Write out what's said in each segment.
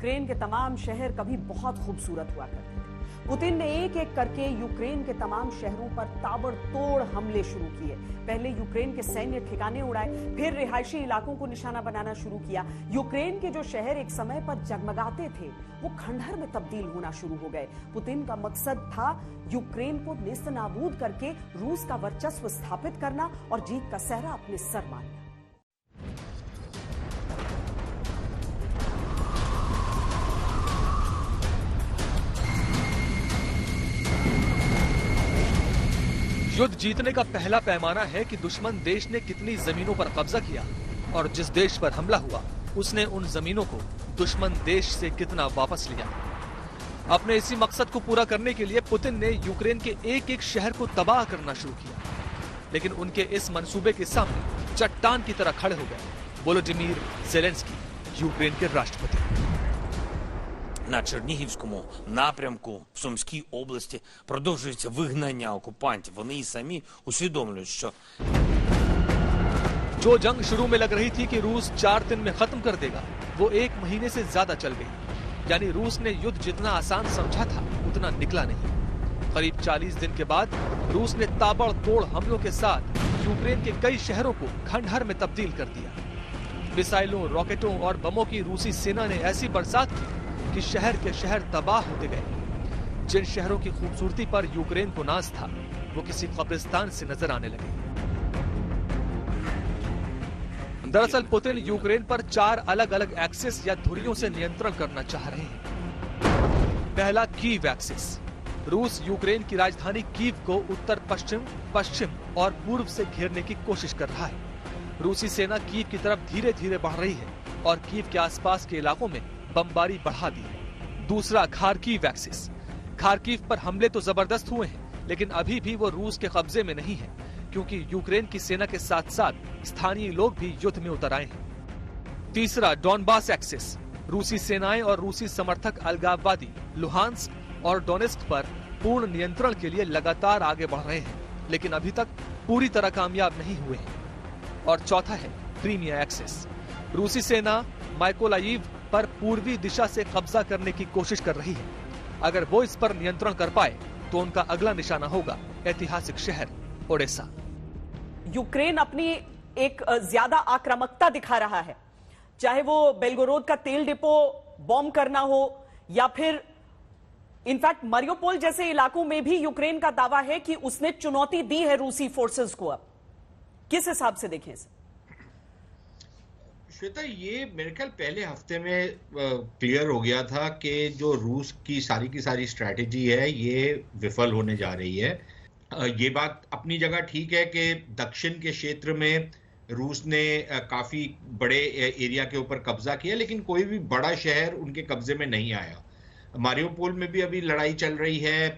Ukraine के तमाम शहर कभी बहुत खूबसूरत हुआ करते थे। पुतिन ने एक एक करके यूक्रेन के तमाम शहरों पर ताबड़तोड़ हमले शुरू किए। पहले यूक्रेन के सैन्य ठिकाने उड़ाए, फिर रिहायशी इलाकों को निशाना बनाना शुरू किया। यूक्रेन के जो शहर एक समय पर जगमगाते थे, वो खंडहर में तब्दील होना शुरू हो गए। पुतिन का मकसद था यूक्रेन को नेस्तनाबूद करके रूस का वर्चस्व स्थापित करना और जीत का सहरा अपने सर मानना। युद्ध जीतने का पहला पैमाना है कि दुश्मन देश ने कितनी जमीनों पर कब्जा किया और जिस देश पर हमला हुआ उसने उन जमीनों को दुश्मन देश से कितना वापस लिया। अपने इसी मकसद को पूरा करने के लिए पुतिन ने यूक्रेन के एक एक शहर को तबाह करना शुरू किया, लेकिन उनके इस मंसूबे के सामने चट्टान की तरह खड़े हो गए वोलोडिमीर ज़ेलेंस्की, यूक्रेन के राष्ट्रपति। На Чернігівському напрямку в Сумській області продовжується вигнання окупантів. Вони і самі усвідомлюють, що जो जंग शुरू में लग रही थी कि रूस 4 दिन में खत्म कर देगा, वो 1 महीने से ज्यादा चल गई। यानी रूस ने युद्ध जितना आसान समझा था उतना निकला नहीं। करीब 40 दिन के बाद रूस ने ताबड़तोड़ हमलों के साथ यूक्रेन के कई शहरों को खंडहर में तब्दील कर दिया। मिसाइलों, रॉकेटों और बमों की रूसी सेना ने ऐसी बरसात की कि शहर के शहर तबाह होते गए। जिन शहरों की खूबसूरती पर यूक्रेन को नाज था, वो किसी कब्रिस्तान से नजर आने लगे। दरअसल पुतिन यूक्रेन पर 4 अलग अलग एक्सिस या धुरियों से नियंत्रण करना चाह रहे हैं। पहला कीव एक्सिस। रूस यूक्रेन की राजधानी कीव को उत्तर पश्चिम, पश्चिम और पूर्व से घेरने की कोशिश कर रहा है। रूसी सेना कीव की तरफ धीरे धीरे बढ़ रही है और कीव के आसपास के इलाकों में बमबारी बढ़ा दी है। दूसरा खार्किव एक्सिस। खार्किव पर हमले तो जबरदस्त हुए हैं, लेकिन अभी भी वो रूस के कब्जे में नहीं है, क्योंकि यूक्रेन की सेना के साथ साथ स्थानीय लोग भी युद्ध में उतर आए हैं। तीसरा डॉनबास एक्सिस। रूसी सेनाएं और रूसी समर्थक अलगाववादी लुहांस्क और डोनेस्क पर पूर्ण नियंत्रण के लिए लगातार आगे बढ़ रहे हैं, लेकिन अभी तक पूरी तरह कामयाब नहीं हुए हैं। और चौथा है क्रीमिया एक्सिस। रूसी सेना माइकोलाइव पर पूर्वी दिशा से कब्जा करने की कोशिश कर रही है। अगर वो इस पर नियंत्रण कर पाए तो उनका अगला निशाना होगा ऐतिहासिक शहर ओडेसा। यूक्रेन अपनी एक ज्यादा आक्रामकता दिखा रहा है, चाहे वो बेलगोरोद का तेल डिपो बॉम्ब करना हो या फिर इनफैक्ट मारियोपोल जैसे इलाकों में भी यूक्रेन का दावा है कि उसने चुनौती दी है रूसी फोर्सेस को। अब किस हिसाब से देखें इसे? श्वेता, ये मेरे ख्याल पहले हफ्ते में क्लियर हो गया था कि जो रूस की सारी स्ट्रैटेजी है ये विफल होने जा रही है। ये बात अपनी जगह ठीक है कि दक्षिण के क्षेत्र में रूस ने काफी बड़े एरिया के ऊपर कब्जा किया, लेकिन कोई भी बड़ा शहर उनके कब्जे में नहीं आया। मारियोपोल में भी अभी लड़ाई चल रही है।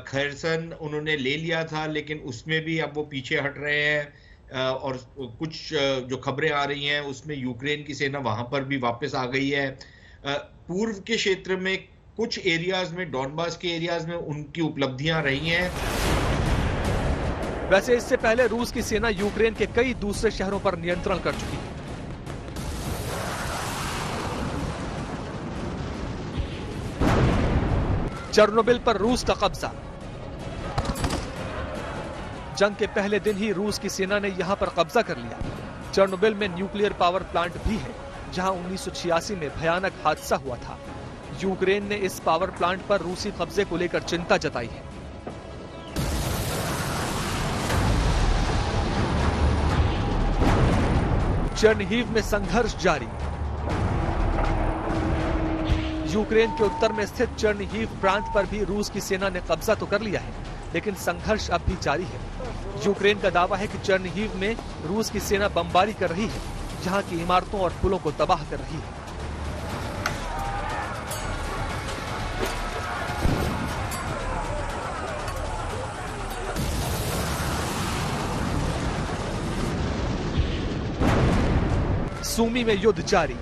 खैरसन उन्होंने ले लिया था, लेकिन उसमें भी अब वो पीछे हट रहे हैं। और कुछ जो खबरें आ रही हैं उसमें यूक्रेन की सेना वहां पर भी वापस आ गई है। पूर्व के क्षेत्र में कुछ एरियाज में, डॉनबास के एरियाज में उनकी उपलब्धियां रही हैं। वैसे इससे पहले रूस की सेना यूक्रेन के कई दूसरे शहरों पर नियंत्रण कर चुकी है। चेर्नोबिल पर रूस का कब्जा। जंग के पहले दिन ही रूस की सेना ने यहां पर कब्जा कर लिया। चेर्नोबिल में न्यूक्लियर पावर प्लांट भी है, जहां 1986 में भयानक हादसा हुआ था। यूक्रेन ने इस पावर प्लांट पर रूसी कब्जे को लेकर चिंता जताई है। चेर्निहिव में संघर्ष जारी। यूक्रेन के उत्तर में स्थित चेर्निहिव प्रांत पर भी रूस की सेना ने कब्जा तो कर लिया है, लेकिन संघर्ष अब भी जारी है। यूक्रेन का दावा है कि चेर्निहिव में रूस की सेना बमबारी कर रही है, जहां की इमारतों और पुलों को तबाह कर रही है। सूमी में युद्ध जारी।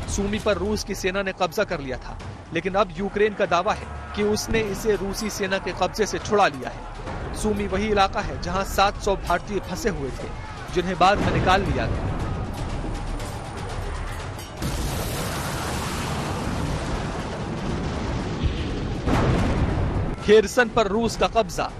सूमी पर रूस की सेना ने कब्जा कर लिया था, लेकिन अब यूक्रेन का दावा है कि उसने इसे रूसी सेना के कब्जे से छुड़ा लिया है। सूमी वही इलाका है जहां 700 भारतीय फंसे हुए थे, जिन्हें बाद में निकाल लिया गया। खेरसन पर रूस का कब्जा।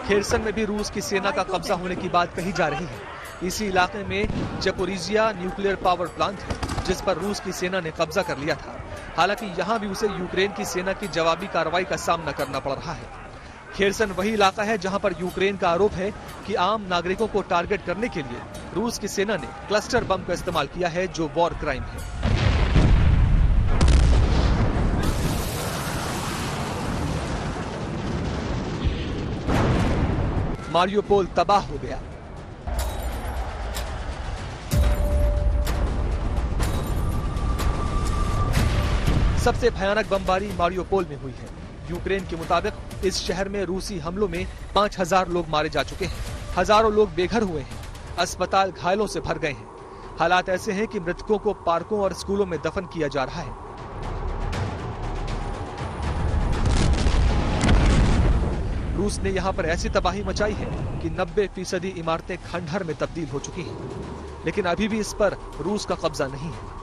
खेरसन में भी रूस की सेना का कब्जा होने की बात कही जा रही है। इसी इलाके में जपोरिजिया न्यूक्लियर पावर प्लांट है, जिस पर रूस की सेना ने कब्जा कर लिया था। हालांकि यहां भी उसे यूक्रेन की सेना की जवाबी कार्रवाई का सामना करना पड़ रहा है। खेरसन वही इलाका है जहां पर यूक्रेन का आरोप है कि आम नागरिकों को टारगेट करने के लिए रूस की सेना ने क्लस्टर बम का इस्तेमाल किया है, जो वॉर क्राइम है। मारियोपोल तबाह हो गया। सबसे भयानक बमबारी मारियोपोल में हुई है। यूक्रेन के मुताबिक इस शहर में रूसी हमलों में 5000 लोग मारे जा चुके हैं। हजारों लोग बेघर हुए हैं। अस्पताल घायलों से भर गए हैं। हालात ऐसे हैं कि मृतकों को पार्कों और स्कूलों में दफन किया जा रहा है। रूस ने यहां पर ऐसी तबाही मचाई है कि 90% इमारतें खंडहर में तब्दील हो चुकी हैं। लेकिन अभी भी इस पर रूस का कब्जा नहीं है।